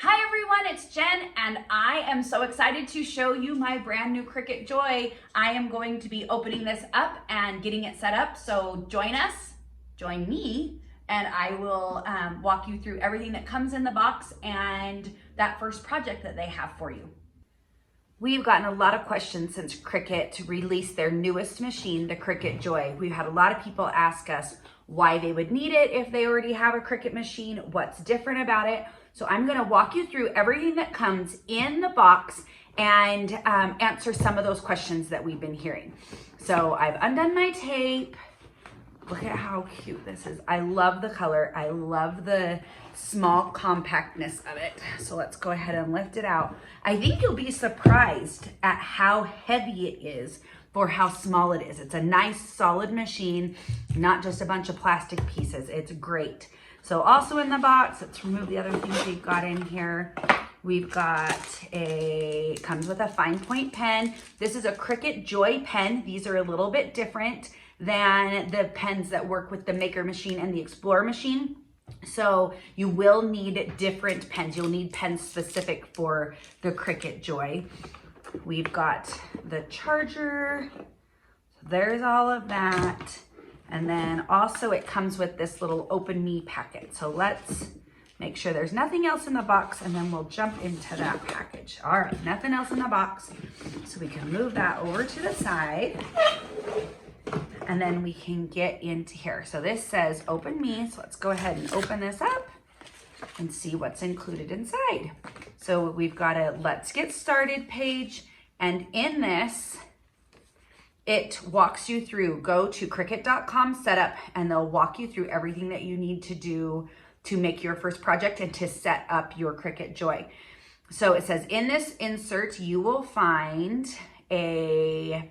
Hi everyone, it's Jen and I am so excited to show you my brand new Cricut Joy. I am going to be opening this up and getting it set up, so join us, join me, and I will walk you through everything that comes in the box and that first project that they have for you. We've gotten a lot of questions since Cricut released their newest machine, the Cricut Joy. We've had a lot of people ask us why they would need it if they already have a Cricut machine, what's different about it. So I'm gonna walk you through everything that comes in the box and answer some of those questions that we've been hearing. So I've undone my tape. Look at how cute this is. I love the color. I love the small compactness of it. So let's go ahead and lift it out. I think you'll be surprised at how heavy it is for how small it is. It's a nice solid machine, not just a bunch of plastic pieces. It's great. So also in the box, let's remove the other things we've got in here. We've got comes with a fine point pen. This is a Cricut Joy pen. These are a little bit different than the pens that work with the Maker machine and the Explorer machine. So you will need different pens. You'll need pens specific for the Cricut Joy. We've got the charger. There's all of that. And then also it comes with this little Open Me packet. So let's make sure there's nothing else in the box and then we'll jump into that package. All right, nothing else in the box. So we can move that over to the side and then we can get into here. So this says Open Me. So let's go ahead and open this up and see what's included inside. So we've got a Let's Get Started page. And in this, it walks you through, go to Cricut.com setup, and they'll walk you through everything that you need to do to make your first project and to set up your Cricut Joy. So it says in this insert, you will find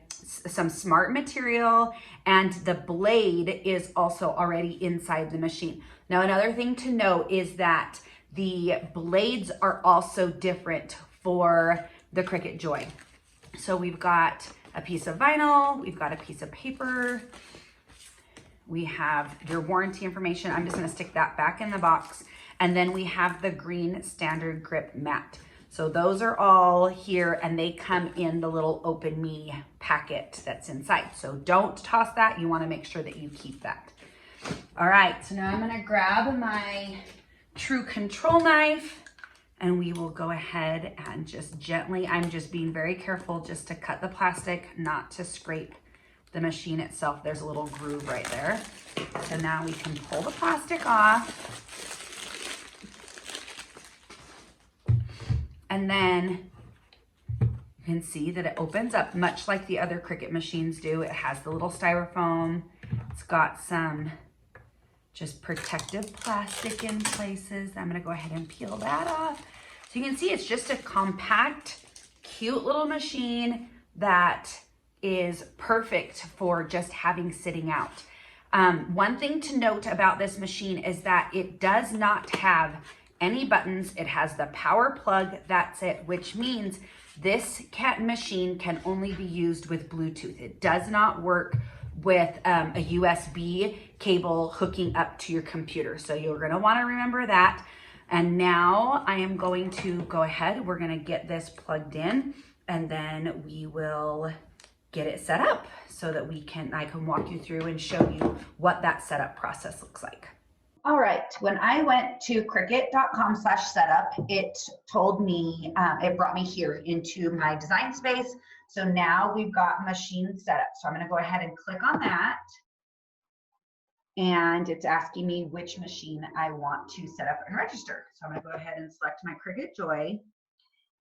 some smart material, and the blade is also already inside the machine. Now, another thing to note is that the blades are also different for the Cricut Joy. So we've got a piece of vinyl, we've got a piece of paper, we have your warranty information. I'm just gonna stick that back in the box. And then we have the green standard grip mat. So those are all here and they come in the little Open Me packet that's inside. So don't toss that, you wanna make sure that you keep that. All right, so now I'm gonna grab my True Control knife and we will go ahead and just gently, I'm just being very careful just to cut the plastic, not to scrape the machine itself. There's a little groove right there. So now we can pull the plastic off. And then you can see that it opens up much like the other Cricut machines do. It has the little styrofoam. It's got some just protective plastic in places. I'm gonna go ahead and peel that off. So you can see it's just a compact, cute little machine that is perfect for just having sitting out. One thing to note about this machine is that it does not have any buttons. It has the power plug, that's it, which means this machine can only be used with Bluetooth. It does not work with a USB cable hooking up to your computer. So you're gonna wanna remember that. And now I am going to go ahead, we're gonna get this plugged in and then we will get it set up so that I can walk you through and show you what that setup process looks like. All right, when I went to Cricut.com/setup, it told me, it brought me here into my design space. So now we've got machine setup. So I'm gonna go ahead and click on that. And it's asking me which machine I want to set up and register. So I'm gonna go ahead and select my Cricut Joy.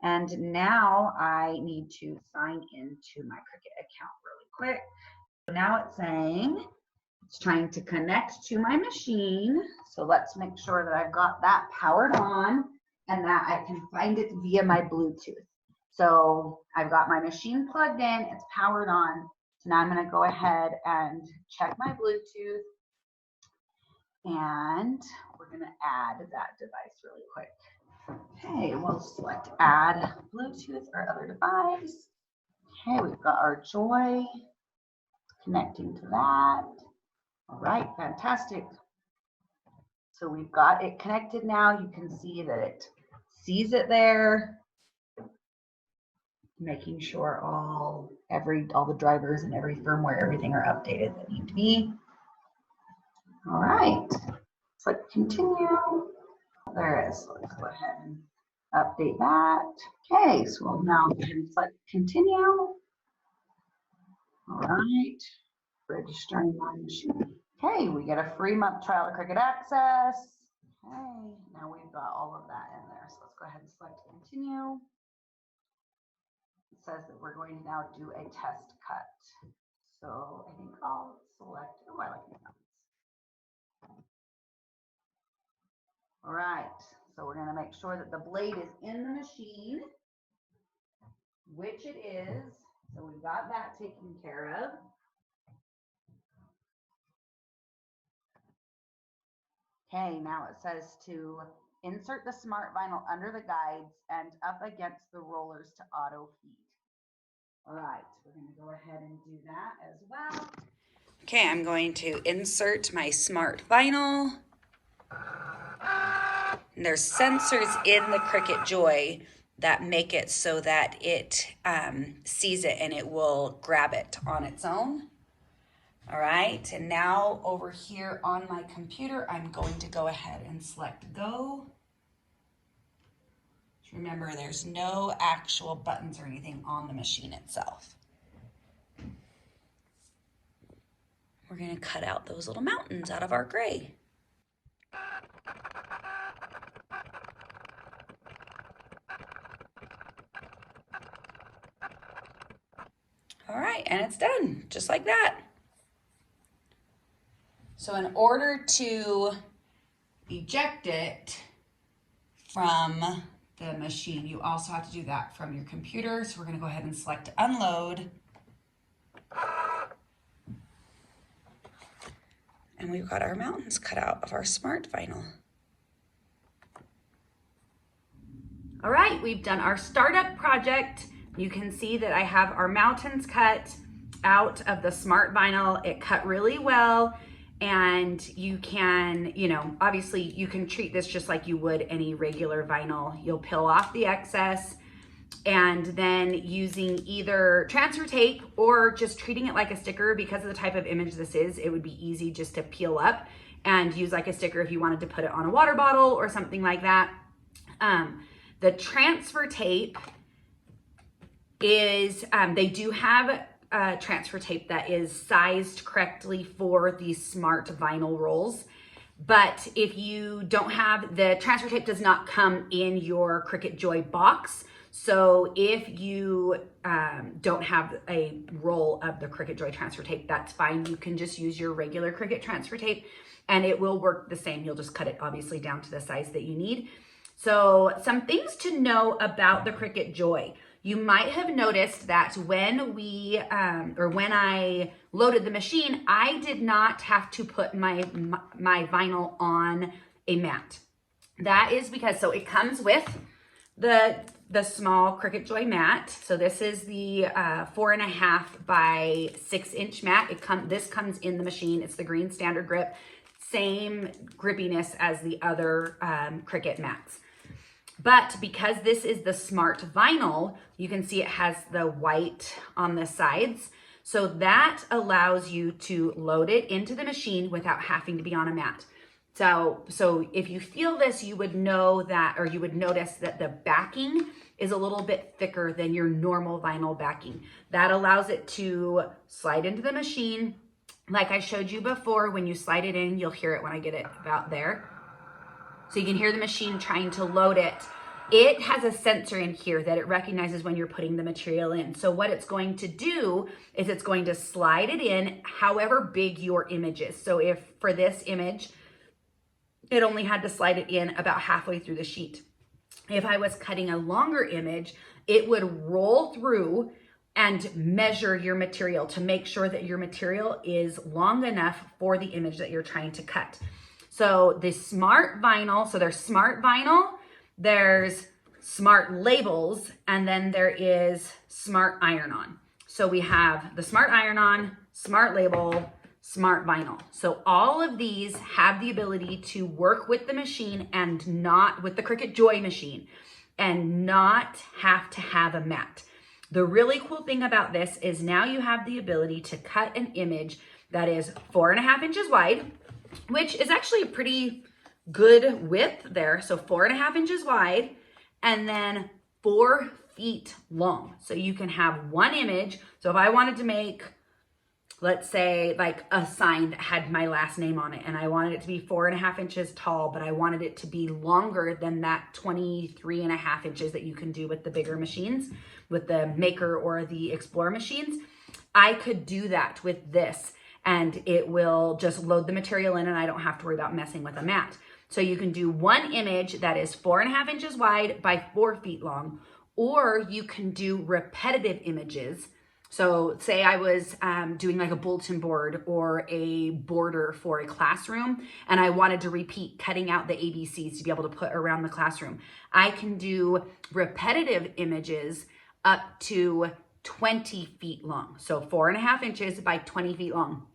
And now I need to sign into my Cricut account really quick. So now it's saying, it's trying to connect to my machine. So let's make sure that I've got that powered on and that I can find it via my Bluetooth. So I've got my machine plugged in, it's powered on. So now I'm gonna go ahead and check my Bluetooth and we're gonna add that device really quick. Okay, we'll select add Bluetooth or other device. Okay, we've got our Joy connecting to that. All right, fantastic. So we've got it connected now. You can see that it sees it there, making sure all the drivers and every firmware, everything are updated that need to be. All right, click continue. There it is. Let's go ahead and update that. Okay, so we'll now go ahead and select continue. All right, registering my machine. Okay, we get a free month trial of Cricut Access. Okay, now we've got all of that in there. So let's go ahead and select continue. It says that we're going to now do a test cut. So I think I'll select, oh, I like the mountains. All right, so we're going to make sure that the blade is in the machine, which it is. So we've got that taken care of. Okay, now it says to insert the smart vinyl under the guides and up against the rollers to auto feed. All right, we're going to go ahead and do that as well. Okay, I'm going to insert my smart vinyl. And there's sensors in the Cricut Joy that make it so that it sees it and it will grab it on its own. All right, and now over here on my computer, I'm going to go ahead and select go. Remember, there's no actual buttons or anything on the machine itself. We're going to cut out those little mountains out of our gray. All right, and it's done, just like that. So in order to eject it from the machine, you also have to do that from your computer. So we're going to go ahead and select unload. And we've got our mountains cut out of our smart vinyl. All right, we've done our startup project. You can see that I have our mountains cut out of the smart vinyl. It cut really well. And you can, obviously you can treat this just like you would any regular vinyl. You'll peel off the excess and then using either transfer tape or just treating it like a sticker, because of the type of image this is, it would be easy just to peel up and use like a sticker if you wanted to put it on a water bottle or something like that. The transfer tape is, they do have transfer tape that is sized correctly for these smart vinyl rolls. But if you don't have, the transfer tape does not come in your Cricut Joy box. So if you don't have a roll of the Cricut Joy transfer tape, that's fine. You can just use your regular Cricut transfer tape and it will work the same. You'll just cut it obviously down to the size that you need. So some things to know about the Cricut Joy. You might have noticed that when we, when I loaded the machine, I did not have to put my vinyl on a mat. That is because, so it comes with the small Cricut Joy mat. So this is the 4.5 by 6 inch mat. This comes in the machine. It's the green standard grip, same grippiness as the other Cricut mats. But because this is the smart vinyl, you can see it has the white on the sides. So that allows you to load it into the machine without having to be on a mat. So if you feel this, you would know that, or you would notice that the backing is a little bit thicker than your normal vinyl backing. That allows it to slide into the machine. Like I showed you before, when you slide it in, you'll hear it when I get it about there. So you can hear the machine trying to load it. It has a sensor in here that it recognizes when you're putting the material in. So what it's going to do is it's going to slide it in however big your image is. So if for this image, it only had to slide it in about halfway through the sheet. If I was cutting a longer image, it would roll through and measure your material to make sure that your material is long enough for the image that you're trying to cut. So the smart vinyl, so there's smart vinyl, there's smart labels, and then there is smart iron-on. So we have the smart iron-on, smart label, smart vinyl. So all of these have the ability to work with the machine and not with the Cricut Joy machine. and not have to have a mat. The really cool thing about this is now you have the ability to cut an image that is 4.5 inches wide, which is actually a pretty good width there. So 4.5 inches wide, and then 4 feet long. So you can have one image. So if I wanted to make, let's say, like a sign that had my last name on it, and I wanted it to be 4.5 inches tall, but I wanted it to be longer than that 23.5 inches that you can do with the bigger machines, with the Maker or the Explorer machines, I could do that with this, and it will just load the material in, and I don't have to worry about messing with a mat. So you can do one image that is 4.5 inches wide by 4 feet long, or you can do repetitive images. So say I was doing like a bulletin board or a border for a classroom, and I wanted to repeat cutting out the ABCs to be able to put around the classroom. I can do repetitive images up to 20 feet long. So 4.5 inches by 20 feet long.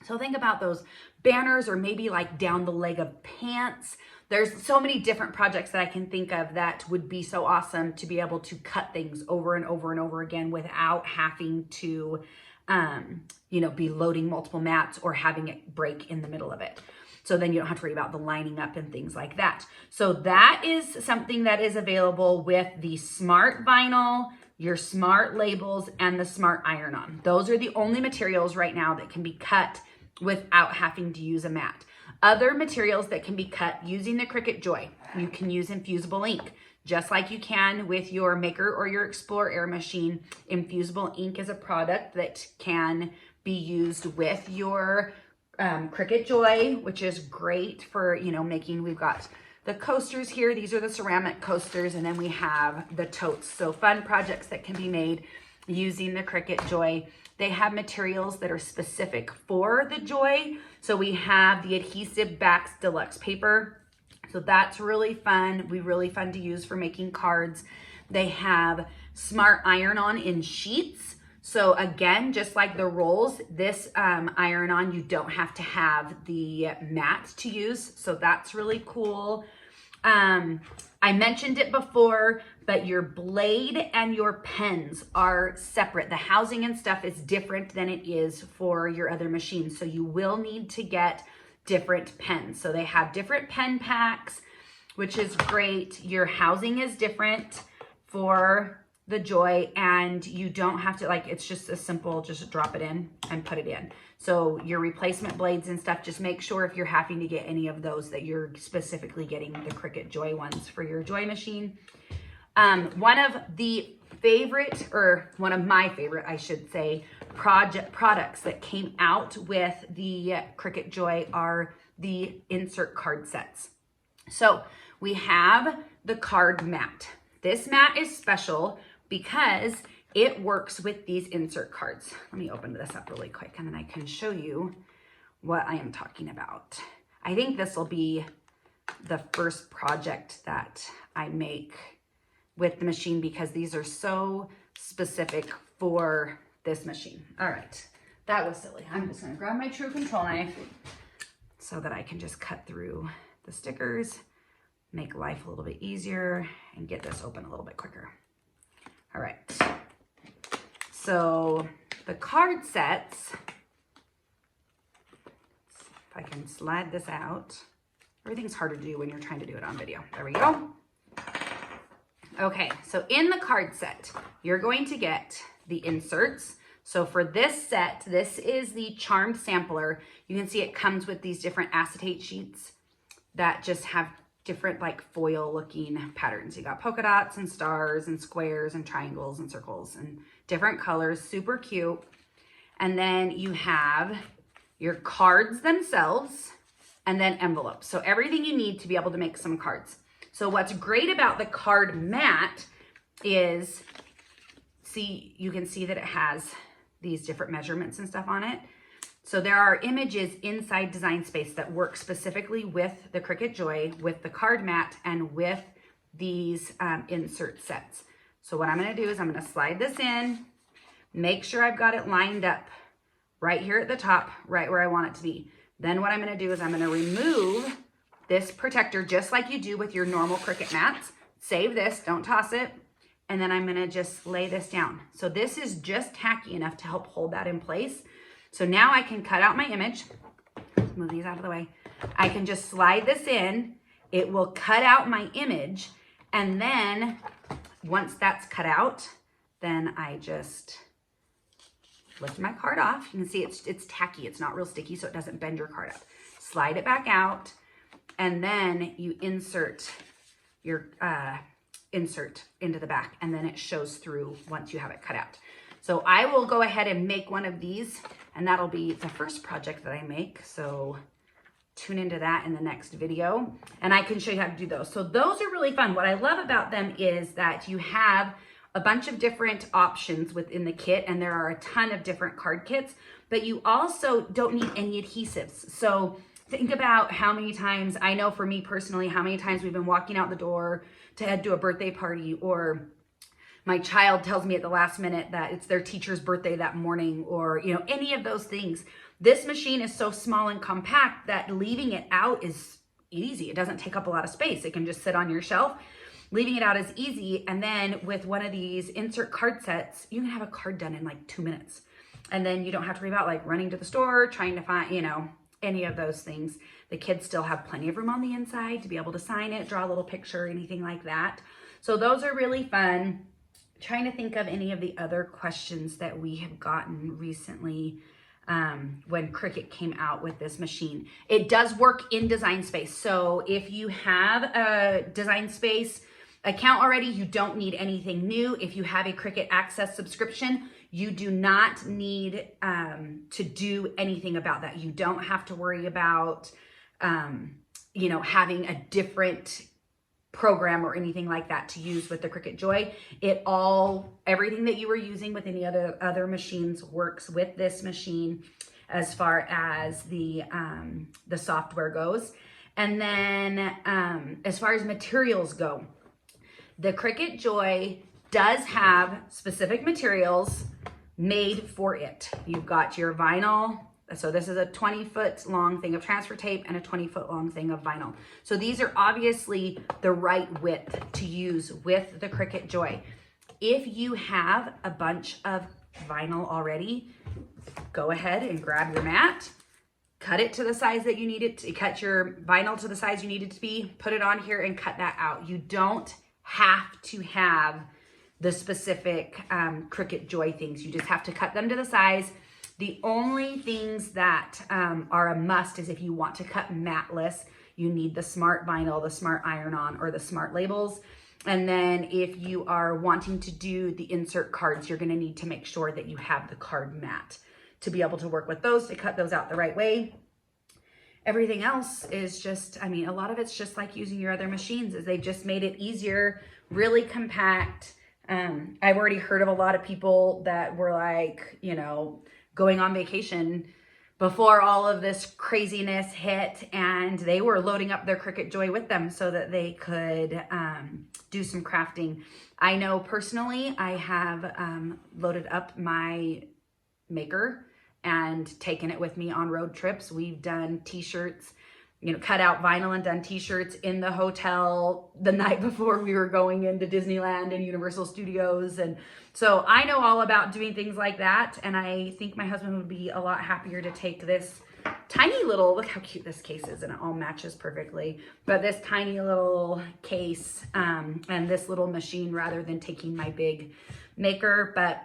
So think about those banners, or maybe like down the leg of pants. There's so many different projects that I can think of that would be so awesome to be able to cut things over and over and over again without having to, be loading multiple mats or having it break in the middle of it. So then you don't have to worry about the lining up and things like that. So that is something that is available with the Smart Vinyl, your Smart Labels, and the Smart Iron-On. Those are the only materials right now that can be cut without having to use a mat. Other materials that can be cut using the Cricut Joy, you can use infusible ink, just like you can with your Maker or your Explorer Air machine. Infusible ink is a product that can be used with your Cricut Joy, which is great for, making. We've got the coasters here. These are the ceramic coasters, and then we have the totes. So fun projects that can be made using the Cricut Joy. They have materials that are specific for the Joy. So we have the Adhesive Backs Deluxe paper. So that's really fun. Really fun to use for making cards. They have Smart Iron-On in sheets. So again, just like the rolls, this iron-on, you don't have to have the mat to use. So that's really cool. I mentioned it before, but your blade and your pens are separate. The housing and stuff is different than it is for your other machines. So you will need to get different pens. So they have different pen packs, which is great. Your housing is different for the Joy, and you don't have to, it's just a simple, just drop it in and put it in. So your replacement blades and stuff, just make sure if you're having to get any of those that you're specifically getting the Cricut Joy ones for your Joy machine. One of my favorite, I should say, products that came out with the Cricut Joy are the insert card sets. So we have the card mat. This mat is special because it works with these insert cards. Let me open this up really quick, and then I can show you what I am talking about. I think this will be the first project that I make with the machine because these are so specific for this machine. All right, that was silly. I'm just gonna grab my True Control knife so that I can just cut through the stickers, make life a little bit easier, and get this open a little bit quicker. All right, so the card sets, if I can slide this out. Everything's harder to do when you're trying to do it on video. There we go. Okay, so in the card set, you're going to get the inserts. So for this set, this is the Charmed Sampler. You can see it comes with these different acetate sheets that just have different foil looking patterns. You got polka dots and stars and squares and triangles and circles and different colors, super cute. And then you have your cards themselves and then envelopes. So everything you need to be able to make some cards. So what's great about the card mat is, you can see that it has these different measurements and stuff on it. So there are images inside Design Space that work specifically with the Cricut Joy, with the card mat, and with these insert sets. So what I'm gonna do is I'm gonna slide this in, make sure I've got it lined up right here at the top, right where I want it to be. Then what I'm gonna do is I'm gonna remove this protector just like you do with your normal Cricut mats. save this, don't toss it. And then I'm gonna just lay this down. So this is just tacky enough to help hold that in place. So now I can cut out my image. Let's move these out of the way. I can just slide this in. It will cut out my image. And then once that's cut out, then I just lift my card off. You can see it's tacky. It's not real sticky, so it doesn't bend your card up. Slide it back out. And then you insert your insert into the back, and then it shows through once you have it cut out. So I will go ahead and make one of these, and that'll be the first project that I make. So tune into that in the next video, and I can show you how to do those. So those are really fun. What I love about them is that you have a bunch of different options within the kit, and there are a ton of different card kits, but you also don't need any adhesives. So think about how many times, I know for me personally, how many times we've been walking out the door to head to a birthday party, or my child tells me at the last minute that it's their teacher's birthday that morning, or any of those things. This machine is so small and compact that leaving it out is easy. It doesn't take up a lot of space. It can just sit on your shelf. Leaving it out is easy. And then with one of these insert card sets, you can have a card done in like 2 minutes. And then you don't have to worry about like running to the store, trying to find, any of those things. The kids still have plenty of room on the inside to be able to sign it, draw a little picture, anything like that. So those are really fun. Trying to think of any of the other questions that we have gotten recently when Cricut came out with this machine. It does work in Design Space. So if you have a Design Space account already, you don't need anything new. If you have a Cricut Access subscription, you do not need to do anything about that. You don't have to worry about, having a different program or anything like that to use with the Cricut Joy. Everything that you were using with any other machines works with this machine as far as the software goes. And then as far as materials go, the Cricut Joy does have specific materials made for it. You've got your vinyl. So this is a 20-foot long thing of transfer tape and a 20-foot long thing of vinyl. So these are obviously the right width to use with the Cricut Joy. If you have a bunch of vinyl already, go ahead and grab your mat, cut it to the size that you need it to, cut your vinyl to the size you need it to be, put it on here and cut that out. You don't have to have the specific Cricut Joy things. You just have to cut them to the size. The only things that are a must is if you want to cut matless, you need the Smart Vinyl, the Smart Iron-On, or the Smart Labels. And then if you are wanting to do the insert cards, you're gonna need to make sure that you have the card mat to be able to work with those, to cut those out the right way. Everything else is just, a lot of it's just like using your other machines, is they just made it easier, really compact. I've already heard of a lot of people that were like, going on vacation before all of this craziness hit, and they were loading up their Cricut Joy with them so that they could do some crafting. I know personally, I have loaded up my maker and taken it with me on road trips. We've done t-shirts, cut out vinyl and done t-shirts in the hotel the night before we were going into Disneyland and Universal Studios. And so I know all about doing things like that. And I think my husband would be a lot happier to take this tiny little, look how cute this case is, and it all matches perfectly, but this tiny little case and this little machine rather than taking my big maker. But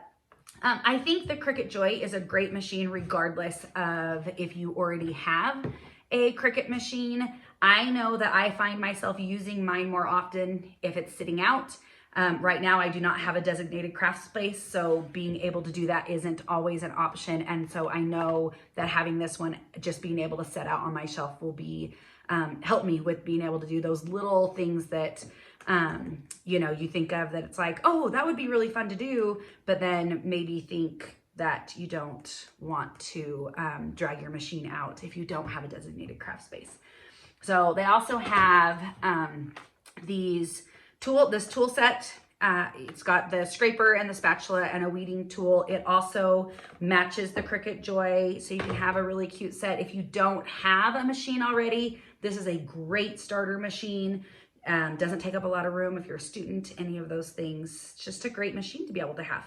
I think the Cricut Joy is a great machine regardless of if you already have a Cricut machine. I know that I find myself using mine more often if it's sitting out. Right now I do not have a designated craft space, so being able to do that isn't always an option. And so I know that having this one just being able to set out on my shelf will be help me with being able to do those little things that you think of that it's like, oh, that would be really fun to do, but then maybe think that you don't want to drag your machine out if you don't have a designated craft space. So they also have this tool set. It's got the scraper and the spatula and a weeding tool. It also matches the Cricut Joy, so you can have a really cute set. If you don't have a machine already, this is a great starter machine. Doesn't take up a lot of room if you're a student, any of those things. It's just a great machine to be able to have.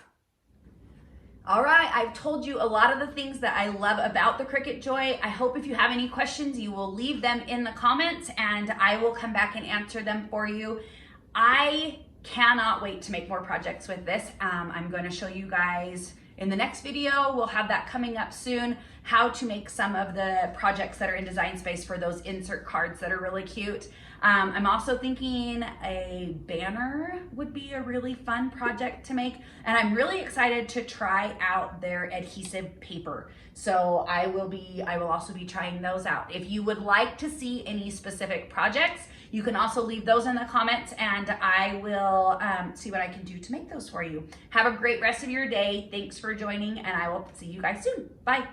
All right, I've told you a lot of the things that I love about the Cricut Joy. I hope if you have any questions, you will leave them in the comments and I will come back and answer them for you. I cannot wait to make more projects with this. I'm going to show you guys in the next video, we'll have that coming up soon, how to make some of the projects that are in Design Space for those insert cards that are really cute. I'm also thinking a banner would be a really fun project to make, and I'm really excited to try out their adhesive paper. So I will also be trying those out. If you would like to see any specific projects, you can also leave those in the comments and I will see what I can do to make those for you. Have a great rest of your day. Thanks for joining and I will see you guys soon. Bye.